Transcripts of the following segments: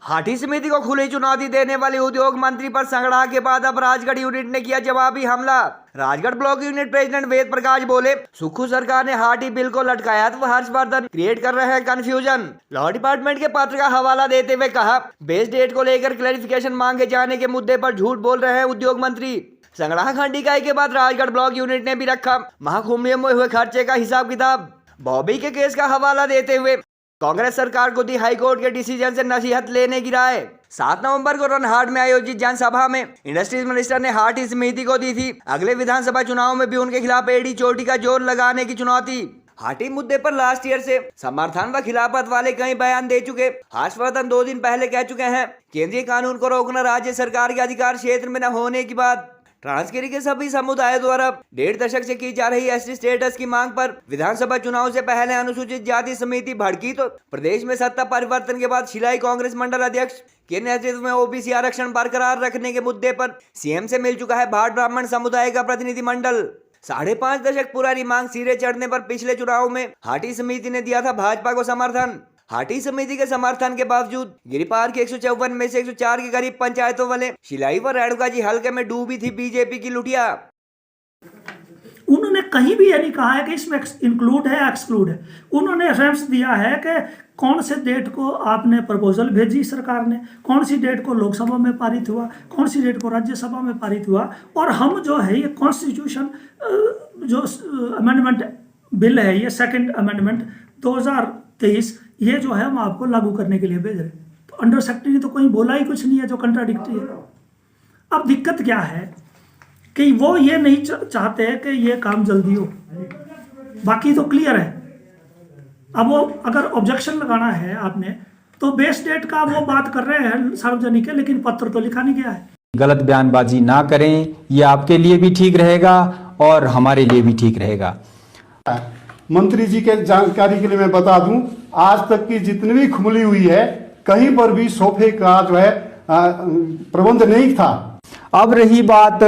हाटी समिति को खुली चुनौती देने वाली उद्योग मंत्री पर संगड़ा के बाद अब राजगढ़ यूनिट ने किया जवाबी हमला। Rajgarh block unit president Ved Prakash बोले, सुखू सरकार ने हाटी बिल को लटकाया तो हर्षवर्धन क्रिएट कर रहे हैं कंफ्यूजन। लॉ डिपार्टमेंट के पत्र का हवाला देते हुए कहा, बेस डेट को लेकर क्लैरिफिकेशन मांगे जाने के मुद्दे पर झूठ बोल रहे हैं उद्योग मंत्री। संगड़ा खंड इकाई के बाद राजगढ़ ब्लॉक यूनिट ने भी रखा महाकुंभ में हुए खर्चे का हिसाब किताब। बॉबी के केस का हवाला देते हुए कांग्रेस सरकार को दी हाईकोर्ट के डिसीजन से नसीहत लेने की राय। 7 नवंबर को रनहाट में आयोजित जनसभा में इंडस्ट्रीज मिनिस्टर ने हाटी समिति को दी थी अगले विधानसभा चुनाव में भी उनके खिलाफ एड़ी चोटी का जोर लगाने की चुनौती। हाटी मुद्दे पर लास्ट ईयर से समर्थन व खिलाफत वाले कई बयान दे चुके हर्षवर्धन 2 दिन पहले कह चुके हैं, केंद्रीय कानून को रोकना राज्य सरकार के अधिकार क्षेत्र में न होने की बात। ट्रांसगिरी के सभी समुदाय द्वारा 1.5 दशक से की जा रही एसटी स्टेटस की मांग पर विधानसभा चुनाव से पहले अनुसूचित जाति समिति भड़की तो प्रदेश में सत्ता परिवर्तन के बाद शिलाई कांग्रेस मंडल अध्यक्ष के नेतृत्व में ओबीसी आरक्षण बरकरार रखने के मुद्दे पर सीएम से मिल चुका है भाट ब्राह्मण समुदाय का प्रतिनिधिमंडल। 5.5 दशक पुरानी मांग सिरे चढ़ने पर पिछले चुनाव में हाटी समिति ने दिया था भाजपा को समर्थन। हाटी समिति के समर्थन के बावजूद गिरिपार के 154 में से 104 के करीब पंचायतों वाले शिलाई व रेणुका जी हल्के में डूबी थी बीजेपी की लुटिया। उन्होंने कहीं भी ये नहीं कहा है कि इसमें इंक्लूड है एक्सक्लूड है। उन्होंने रेफरेंस दिया है कि कौन से डेट को आपने प्रपोजल भेजी सरकार ने, कौन सी डेट को लोकसभा में पारित हुआ, कौन सी डेट को राज्यसभा में पारित हुआ, और हम जो है ये कॉन्स्टिट्यूशन जो अमेंडमेंट बिल है, ये सेकंड अमेंडमेंट 2023, ये जो है हम आपको लागू करने के लिए भेज रहे हैं। तो अंडर सेक्रेटरी ने तो कहीं बोला ही कुछ नहीं है जो कंट्राडिक्टरी है। अब दिक्कत क्या है कि वो ये नहीं चाहते कि ये काम जल्दी हो, बाकी तो क्लियर है। अब वो अगर ऑब्जेक्शन लगाना है आपने तो बेस डेट का वो बात कर रहे हैं सार्वजनिक है, लेकिन पत्र तो लिखा नहीं गया है। गलत बयानबाजी ना करें, ये आपके लिए भी ठीक रहेगा और हमारे लिए भी ठीक रहेगा। मंत्री जी के जानकारी के लिए मैं बता दूं, आज तक की जितनी भी खुमली हुई है कहीं पर भी सोफे का जो है प्रबंध नहीं था। अब रही बात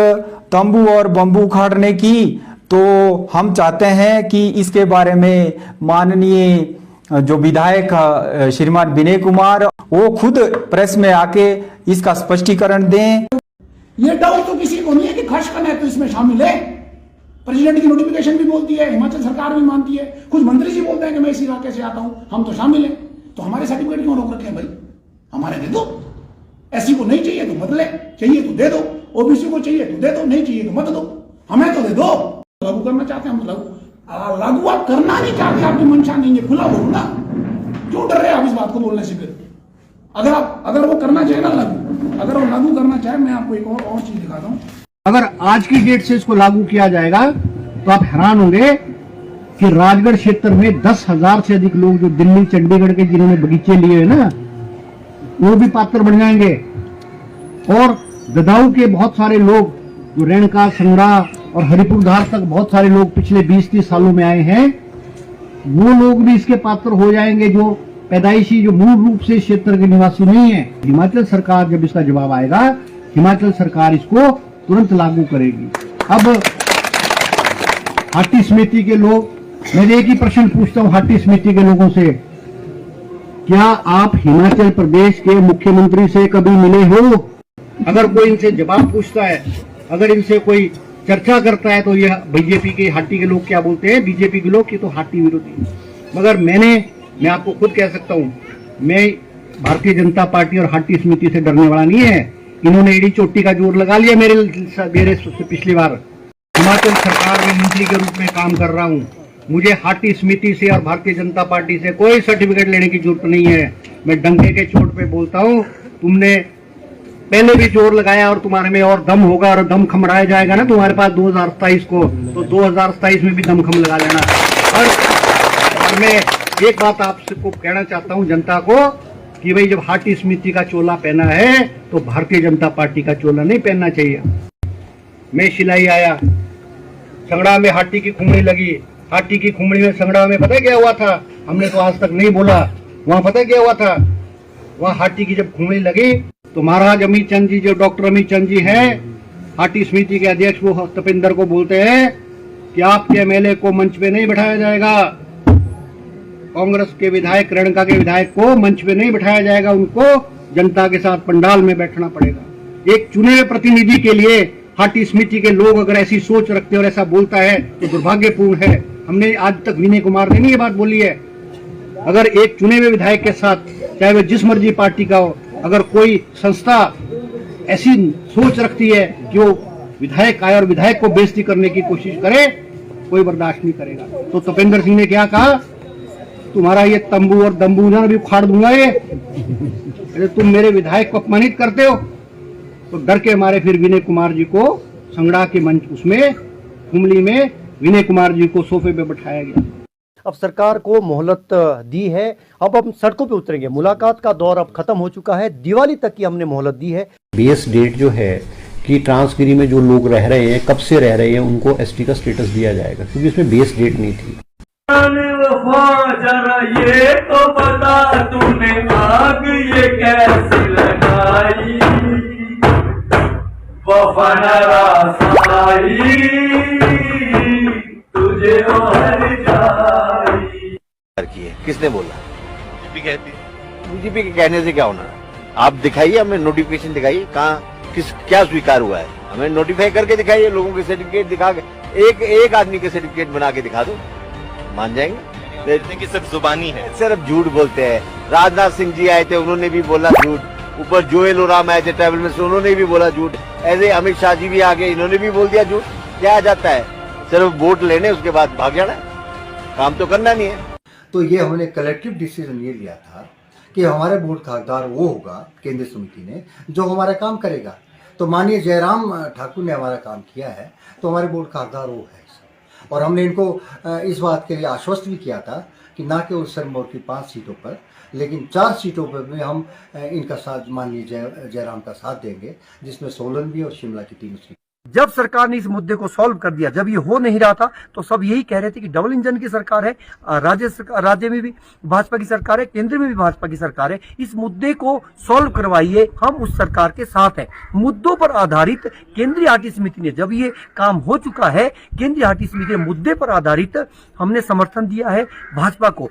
तंबू और बम्बू उखाड़ने की, तो हम चाहते हैं कि इसके बारे में माननीय जो विधायक श्रीमान विनय कुमार वो खुद प्रेस में आके इसका स्पष्टीकरण दें। ये डाउट तो किसी को नहीं है कि खर्च है तो इसमें शामिल है। प्रेसिडेंट की नोटिफिकेशन भी बोलती है, हिमाचल सरकार भी मानती है, कुछ मंत्री जी बोलते हैं कि मैं इस इलाके से आता हूं, हम तो शामिल हैं। तो हमारे सर्टिफिकेट क्यों रोक रखे हैं भाई? हमारे दे दो। एससी को नहीं चाहिए तो मत ले, चाहिए तो दे दो। ओबीसी को चाहिए तो दे दो, नहीं चाहिए तो मत दो, हमें तो दे दो। लागू करना चाहते हैं हम तो लागू आप करना नहीं चाहते, आपकी मंशा नहीं है, खुला बोलो ना, क्यों डर रहे आप इस बात को बोलने से? फिर अगर वो करना चाहे ना लागू, अगर वो लागू करना चाहे, मैं आपको एक और चीज दिखाता हूँ। अगर आज की डेट से इसको लागू किया जाएगा तो आप हैरान होंगे कि राजगढ़ क्षेत्र में 10,000 से अधिक लोग जो दिल्ली चंडीगढ़ के जिन्होंने बगीचे लिए हैं ना, वो भी पात्र बन जाएंगे। और ददाऊ के बहुत सारे लोग जो रेणुका, संगड़ा और हरिपुरधार तक बहुत सारे लोग पिछले 20-30 सालों में आए हैं, वो लोग भी इसके पात्र हो जाएंगे जो पैदाइशी, जो मूल रूप से इस क्षेत्र के निवासी नहीं है। हिमाचल सरकार जब इसका जवाब आएगा, हिमाचल सरकार इसको तुरंत लागू करेगी। अब हाटी समिति के लोग, मैं एक ही प्रश्न पूछता हूं हाटी समिति के लोगों से, क्या आप हिमाचल प्रदेश के मुख्यमंत्री से कभी मिले हो? अगर कोई इनसे जवाब पूछता है, अगर इनसे कोई चर्चा करता है, तो ये बीजेपी के हाटी के लोग क्या बोलते हैं? बीजेपी के लोग की तो हाटी विरोधी। मगर मैं आपको खुद कह सकता हूं, मैं भारतीय जनता पार्टी और हाटी समिति से डरने वाला नहीं है। इन्होंने एड़ी चोटी का जोर लगा लिया मेरे से पिछली बार। हिमाचल सरकार में मंत्री के रूप में काम कर रहा हूं, मुझे हाटी समिति से और भारतीय जनता पार्टी से कोई सर्टिफिकेट लेने की जरूरत नहीं है। मैं डंके के चोट पे बोलता हूं, तुमने पहले भी जोर लगाया और तुम्हारे में और दम होगा और दम खमराया जाएगा ना तुम्हारे पास 2027 को, तो 2027 में भी दम खम लगा लेना। और मैं एक बात आपसे को कहना चाहता हूं जनता को कि भाई जब हाटी समिति का चोला पहना है तो भारतीय जनता पार्टी का चोला नहीं पहनना चाहिए। मैं शिलाई आया, संगड़ा में हाटी की खुमड़ी लगी, हाटी की खुमड़ी में संगड़ा में पता क्या हुआ था? हमने तो आज तक नहीं बोला। वहां पता क्या हुआ था? वहां हाटी की जब खुमड़ी लगी तो महाराज अमित चंद जी, जो डॉक्टर अमित चंद जी हैं, हाटी समिति के अध्यक्ष, वो तपेंद्र को बोलते हैं कि आपके एमएलए को मंच पे नहीं बैठाया जाएगा, कांग्रेस के विधायक, रेणुका के विधायक को मंच पे नहीं बैठाया जाएगा, उनको जनता के साथ पंडाल में बैठना पड़ेगा। एक चुने हुए प्रतिनिधि के लिए हाटी समिति के लोग अगर ऐसी सोच रखते हैं और ऐसा बोलता है तो दुर्भाग्यपूर्ण है। हमने आज तक विनय कुमार ने नहीं ये बात बोली है। अगर एक चुने हुए विधायक के साथ, चाहे वह जिस मर्जी पार्टी का हो, अगर कोई संस्था ऐसी सोच रखती है कि वो विधायक आए और विधायक को बेइज्जती करने की कोशिश करे, कोई बर्दाश्त नहीं करेगा। तो तपेंद्र सिंह ने क्या कहा, तुम्हारा ये तंबू और दम्बू ना भी उखाड़ दूंगा ये, अरे तुम मेरे विधायक को अपमानित करते हो। तो डर के मारे फिर विनय कुमार जी को संगड़ा के मंच उसमें कुमली में विनय कुमार जी को सोफे पे बैठाया गया। अब सरकार को मोहलत दी है, अब हम सड़कों पे उतरेंगे। मुलाकात का दौर अब खत्म हो चुका है, दिवाली तक की हमने मोहलत दी है। बेस डेट जो है कि ट्रांसगिरी में जो लोग रह रहे हैं, कब से रह रहे हैं, उनको एसटी का स्टेटस दिया जाएगा, क्योंकि इसमें बेस डेट नहीं थी। जरा ये तो बता तूने आग ये कैसी लगाई, वफा नरासाई तुझे हर जाई। किसने बोला? बीजेपी कहती है। बीजेपी के कहने से क्या होना है? आप दिखाइए, हमें नोटिफिकेशन दिखाइए, कहाँ किस क्या स्वीकार हुआ है, हमें नोटिफाई करके दिखाइए। लोगों के सर्टिफिकेट दिखा के एक आदमी के सर्टिफिकेट बना के दिखा दो, मान जाएंगे। कि सिर्फ जुबानी है, सिर्फ झूठ बोलते हैं। राजनाथ सिंह जी आए थे, उन्होंने भी बोला झूठ। ऊपर जोएल ओराम आए थे ट्रैवल में से, उन्होंने भी बोला झूठ। ऐसे अमित शाह जी भी आ गए, इन्होंने भी बोल दिया झूठ। क्या आ जाता है? सिर्फ वोट लेने, उसके बाद भाग जाना, काम तो करना नहीं है। तो ये हमने कलेक्टिव डिसीजन ये लिया था कि हमारे बोर्ड का हकदार वो होगा, केंद्रीय समिति ने, जो हमारा काम करेगा। तो माननीय जयराम ठाकुर ने हमारा काम किया है, तो हमारे बोर्ड का हकदार वो है। और हमने इनको इस बात के लिए आश्वस्त भी किया था कि ना केवल सिरमौर की 5 सीटों पर, लेकिन 4 सीटों पर भी हम इनका साथ, माननीय जयराम का साथ देंगे, जिसमें सोलन भी और शिमला की 3 सीट। जब सरकार ने इस मुद्दे को सॉल्व कर दिया, जब ये हो नहीं रहा था, तो सब यही कह रहे थे कि डबल इंजन की सरकार है, राज्य में भी भाजपा की सरकार है, केंद्र में भी भाजपा की सरकार है। इस मुद्दे को सॉल्व करवाइए, हम उस सरकार के साथ हैं। मुद्दों पर आधारित केंद्रीय हाटी समिति ने, जब ये काम हो चुका है, केंद्रीय हाटी समिति ने मुद्दे पर आधारित हमने समर्थन दिया है भाजपा को।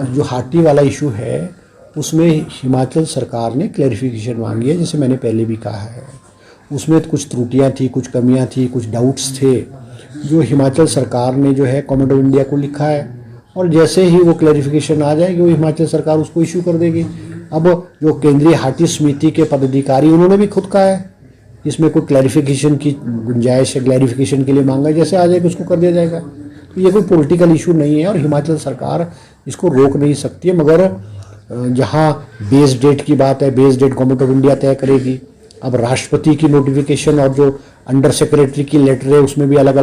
जो हाटी वाला इशू है उसमें हिमाचल सरकार ने क्लैरिफिकेशन मांगी है, जैसे मैंने पहले भी कहा है। उसमें कुछ त्रुटियां थी, कुछ कमियां थी, कुछ डाउट्स थे, जो हिमाचल सरकार ने जो है गवर्नमेंट ऑफ इंडिया को लिखा है, और जैसे ही वो क्लैरिफिकेशन आ जाएगी, वो हिमाचल सरकार उसको इशू कर देगी। अब जो केंद्रीय हाटी समिति के पदाधिकारी, उन्होंने भी खुद कहा है इसमें कोई क्लैरिफिकेशन की गुंजाइश है, क्लैरिफिकेशन के लिए मांगा, जैसे आ जाएगा उसको कर दिया जाएगा। तो ये कोई पॉलिटिकल इशू नहीं है और हिमाचल सरकार इसको रोक नहीं सकती है। मगर जहाँ बेस डेट की बात है, base date government of India तय करेगी। अब राष्ट्रपति की नोटिफिकेशन और जो अंडर सेक्रेटरी की लेटर है, उसमें भी अलग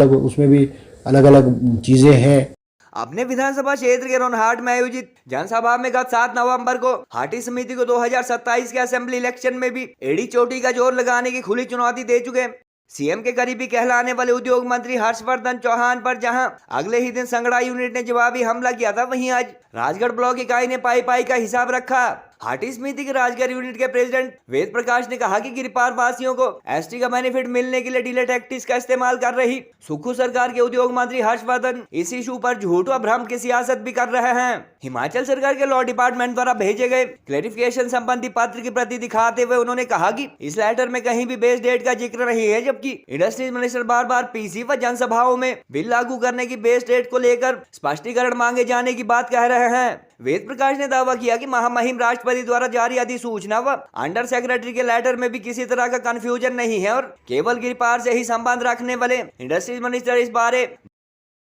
अलग चीजें हैं। अपने विधानसभा क्षेत्र के रोनहाट में आयोजित जनसभा में गत 7 नवंबर को हाटी समिति को 2027 के असेंबली इलेक्शन में भी एड़ी चोटी का जोर लगाने की खुली चुनौती दे चुके सीएम के करीबी कहलाने वाले उद्योग मंत्री हर्षवर्धन चौहान पर जहां अगले ही दिन संगड़ा यूनिट ने जवाबी हमला किया था, वहीं आज राजगढ़ ब्लॉक इकाई ने पाई का हिसाब रखा। हाटी समिति के राजगढ़ यूनिट के प्रेसिडेंट वेद प्रकाश ने कहा कि गिरिपार वासियों को एसटी का बेनिफिट मिलने के लिए डिले टैक्टिक्स का इस्तेमाल कर रही सुक्खू सरकार के उद्योग मंत्री हर्षवर्धन इस इशू पर झूठ व भ्रम की सियासत भी कर रहे हैं। हिमाचल सरकार के लॉ डिपार्टमेंट द्वारा भेजे गए क्लैरिफिकेशन संबंधी पत्र की प्रति दिखाते हुए उन्होंने कहा कि इस लेटर में कहीं भी बेस डेट का जिक्र नहीं है, जबकि इंडस्ट्रीज मिनिस्टर बार बार पीसी व जनसभाओं में बिल लागू करने की बेस डेट को लेकर स्पष्टीकरण मांगे जाने की बात कह रहे हैं। वेद प्रकाश ने दावा किया कि महामहिम राष्ट्रपति द्वारा जारी अधिसूचना व अंडर सेक्रेटरी के लेटर में भी किसी तरह का कंफ्यूजन नहीं है और केवल गिरिपार से ही संबंध रखने वाले इंडस्ट्रीज मिनिस्टर इस बारे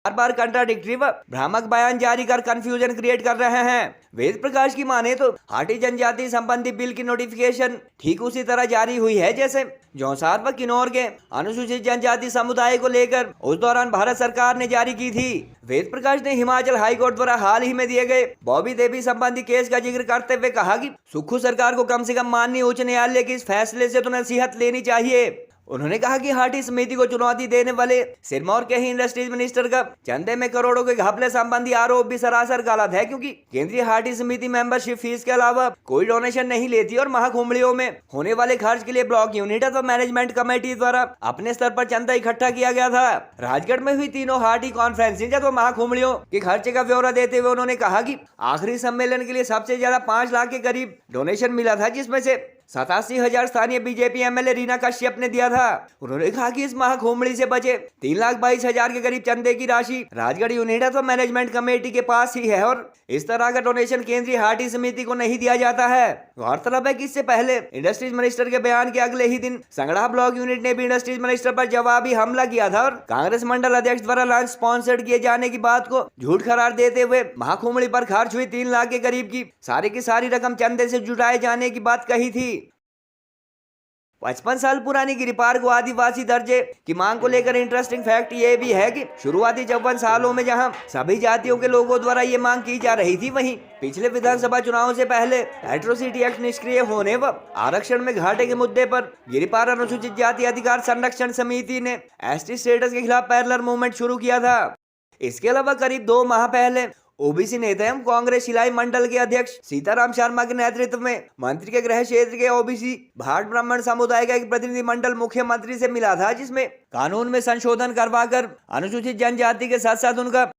बार कंट्राडिक्टरी व भ्रामक बयान जारी कर कंफ्यूजन क्रिएट कर रहे हैं। वेद प्रकाश की माने तो हाटी जनजाति संबंधी बिल की नोटिफिकेशन ठीक उसी तरह जारी हुई है जैसे जौनसार व किन्नौर के अनुसूचित जनजाति समुदाय को लेकर उस दौरान भारत सरकार ने जारी की थी। वेद प्रकाश ने हिमाचल हाईकोर्ट द्वारा हाल ही में दिए गए बॉबी देवी संबंधी केस का जिक्र करते हुए कहा कि सुक्खू सरकार को कम से कम माननीय उच्च न्यायालय के इस फैसले से तो नसीहत लेनी चाहिए। उन्होंने कहा कि हाटी समिति को चुनौती देने वाले सिरमौर के ही इंडस्ट्रीज मिनिस्टर का चंदे में करोड़ों के घपले संबंधी आरोप भी सरासर गलत है, क्योंकि केंद्रीय हाटी समिति मेंबरशिप फीस के अलावा कोई डोनेशन नहीं लेती और महाकुंभलियों में होने वाले खर्च के लिए ब्लॉक यूनिट अथवा मैनेजमेंट कमेटी द्वारा अपने स्तर पर चंदा इकट्ठा किया गया था। राजगढ़ में हुई तीनों हाटी कॉन्फ्रेंसिंग अथवा महाकुंभलियों के खर्चे का ब्यौरा देते हुए उन्होंने कहा कि आखिरी सम्मेलन के लिए सबसे ज्यादा 5 लाख के करीब डोनेशन मिला था, जिसमें से 87,000 स्थानीय बीजेपी एमएलए रीना कश्यप ने दिया था। उन्होंने कहा कि इस महाकुंभली से बचे 3,22,000 के करीब चंदे की राशि राजगढ़ यूनिट तो मैनेजमेंट कमेटी के पास ही है और इस तरह का डोनेशन केंद्रीय हाटी समिति को नहीं दिया जाता है। गौरतलब है कि इससे पहले इंडस्ट्रीज मिनिस्टर के बयान के अगले ही दिन संगड़ा ब्लॉक यूनिट ने भी इंडस्ट्रीज मिनिस्टर पर जवाबी हमला किया था और कांग्रेस मंडल अध्यक्ष द्वारा लॉन्च स्पॉन्सर्ड किए जाने की बात को झूठ करार देते हुए महाकुंभली पर खर्च हुई 3 लाख के करीब की सारी रकम चंदे से जुटाए जाने की बात कही थी। 55 साल पुरानी गिरिपार को आदिवासी दर्जे की मांग को लेकर इंटरेस्टिंग फैक्ट ये भी है कि शुरुआती 54 सालों में जहां सभी जातियों के लोगों द्वारा ये मांग की जा रही थी, वहीं पिछले विधानसभा चुनाव से पहले एट्रोसिटी एक्ट निष्क्रिय होने व आरक्षण में घाटे के मुद्दे पर गिरिपार अनुसूचित जाति अधिकार संरक्षण समिति ने एसटी स्टेटस के खिलाफ पैरेलल मूवमेंट शुरू किया था। इसके अलावा करीब 2 माह पहले ओबीसी नेता एवं कांग्रेस शिलाई मंडल के अध्यक्ष सीताराम शर्मा के नेतृत्व में मंत्री के गृह क्षेत्र के ओबीसी भाट ब्राह्मण समुदाय का एक प्रतिनिधि मंडल मुख्यमंत्री से मिला था, जिसमें कानून में संशोधन करवाकर अनुसूचित जनजाति के साथ साथ उनका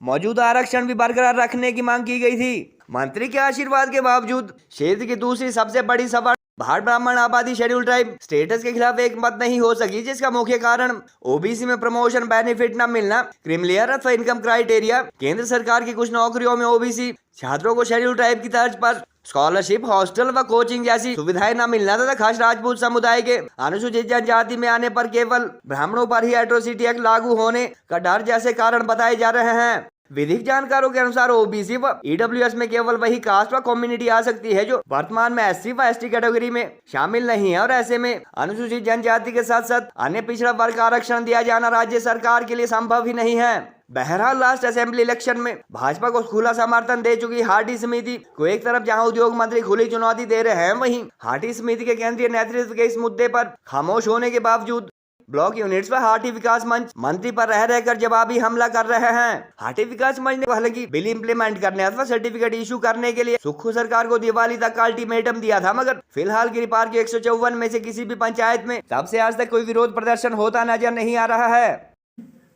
मौजूदा आरक्षण भी बरकरार रखने की मांग की गई थी। मंत्री के आशीर्वाद के बावजूद क्षेत्र की दूसरी सबसे बड़ी सभा भाट ब्राह्मण आबादी शेड्यूल ट्राइब स्टेटस के खिलाफ एक मत नहीं हो सकी, जिसका मुख्य कारण ओबीसी में प्रमोशन बेनिफिट न मिलना, क्रीमिलेयर अथवा इनकम क्राइटेरिया, केंद्र सरकार की कुछ नौकरियों में ओबीसी छात्रों को शेड्यूल ट्राइब की तर्ज पर स्कॉलरशिप, हॉस्टल व कोचिंग जैसी सुविधाएं न मिलना तथा खास राजपूत समुदाय के अनुसूचित जनजाति में आने पर केवल ब्राह्मणों पर ही एट्रोसिटी एक्ट लागू होने का डर जैसे कारण बताए जा रहे हैं। विधिक जानकारों के अनुसार ओबीसी व ईडब्ल्यूएस में केवल वही कास्ट व कम्युनिटी आ सकती है जो वर्तमान में एससी व एसटी कैटेगरी में शामिल नहीं है और ऐसे में अनुसूचित जनजाति के साथ साथ अन्य पिछड़ा वर्ग का आरक्षण दिया जाना राज्य सरकार के लिए संभव ही नहीं है। बहरहाल लास्ट असेंबली इलेक्शन में भाजपा को खुला समर्थन दे चुकी हाटी समिति को एक तरफ जहां उद्योग मंत्री खुली चुनौती दे रहे हैं, वहीं हाटी समिति के केंद्रीय नेतृत्व के इस मुद्दे पर खामोश होने के बावजूद ब्लॉक यूनिट्स व हाटी विकास मंच मंत्री पर रह रहकर जवाबी हमला कर रहे हैं। हाटी विकास मंच ने हालांकि बिल इंप्लीमेंट करने अथवा सर्टिफिकेट इशू करने के लिए सुक्खू सरकार को दिवाली तक का अल्टीमेटम दिया था, मगर फिलहाल गिरिपार के 154 में से किसी भी पंचायत में तब से आज तक कोई विरोध प्रदर्शन होता नजर नहीं आ रहा है।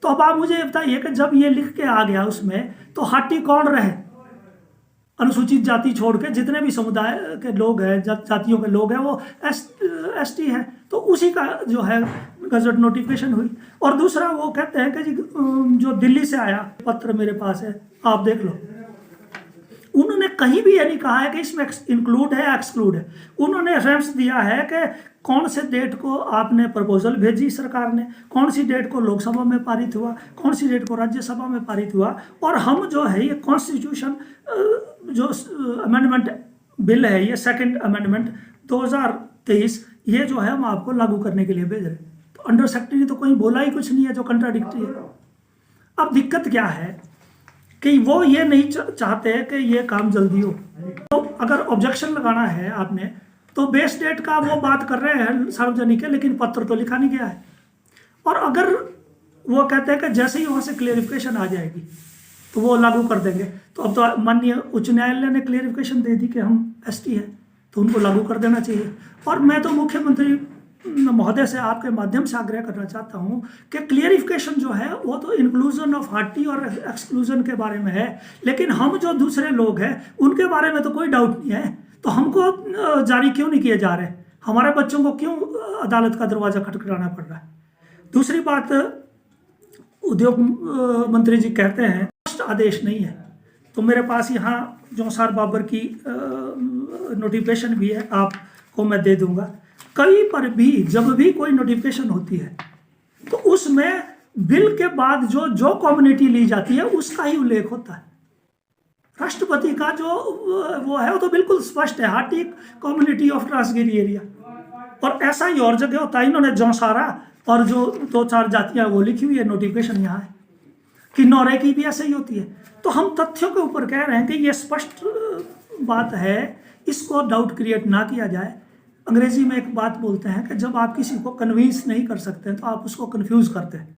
तो अब आप मुझे बताइए कि जब ये लिख के आ गया उसमें, तो हाटी कौन रहे? अनुसूचित जाति छोड़ के जितने भी समुदाय के लोग हैं, जातियों के लोग हैं, वो एसटी है, तो उसी का जो है गजट नोटिफिकेशन हुई। और दूसरा वो कहते हैं कि जी जो दिल्ली से आया पत्र मेरे पास है, आप देख लो, उन्होंने कहीं भी ये नहीं कहा है कि इसमें इंक्लूड है एक्सक्लूड है। उन्होंने रेफरेंस दिया है कि कौन से डेट को आपने प्रपोजल भेजी सरकार ने, कौन सी डेट को लोकसभा में पारित हुआ, कौन सी डेट को राज्यसभा में पारित हुआ, और हम जो है ये कॉन्स्टिट्यूशन जो अमेंडमेंट बिल है, ये सेकंड अमेंडमेंट 2023, ये जो है हम आपको लागू करने के लिए भेज रहे हैं। तो अंडर सेक्रेटरी ने तो कोई बोला ही कुछ नहीं है जो कंट्राडिक्टरी है। अब दिक्कत क्या है कि वो ये नहीं चाहते कि ये काम जल्दी हो। तो अगर ऑब्जेक्शन लगाना है आपने, तो बेस डेट का वो बात कर रहे हैं सार्वजनिक है, लेकिन पत्र तो लिखा नहीं गया है। और अगर वो कहते हैं कि जैसे ही वहाँ से क्लियरिफिकेशन आ जाएगी तो वो लागू कर देंगे, तो अब तो माननीय उच्च न्यायालय ने क्लियरिफिकेशन दे दी कि हम एसटी है, तो उनको लागू कर देना चाहिए। और मैं तो मुख्यमंत्री महोदय से आपके माध्यम से आग्रह करना चाहता हूं कि क्लियरिफिकेशन जो है वो तो इंक्लूजन ऑफ हाटी और एक्सक्लूजन के बारे में है, लेकिन हम जो दूसरे लोग हैं उनके बारे में तो कोई डाउट नहीं है। तो हमको जारी क्यों नहीं किए जा रहे? हमारे बच्चों को क्यों अदालत का दरवाजा खटखटाना पड़ रहा है? दूसरी बात, उद्योग मंत्री जी कहते हैं आदेश नहीं है, तो मेरे पास यहाँ जौसार बाबर की नोटिफिकेशन भी है, आपको मैं दे दूंगा। कहीं पर भी जब भी कोई नोटिफिकेशन होती है तो उसमें बिल के बाद जो कम्युनिटी ली जाती है उसका ही उल्लेख होता है। राष्ट्रपति का जो वो है वो तो बिल्कुल स्पष्ट है, Hatti community of Transgiri area, और ऐसा ही और जगह होता है। इन्होंने जौसारा और जो 2-4 जातियाँ वो लिखी हुई है, नोटिफिकेशन यहाँ है कि नौरे की भी ऐसे ही होती है। तो हम तथ्यों के ऊपर कह रहे हैं कि ये स्पष्ट बात है, इसको डाउट क्रिएट ना किया जाए। अंग्रेजी में एक बात बोलते हैं कि जब आप किसी को कन्विंस नहीं कर सकते तो आप उसको कंफ्यूज करते हैं।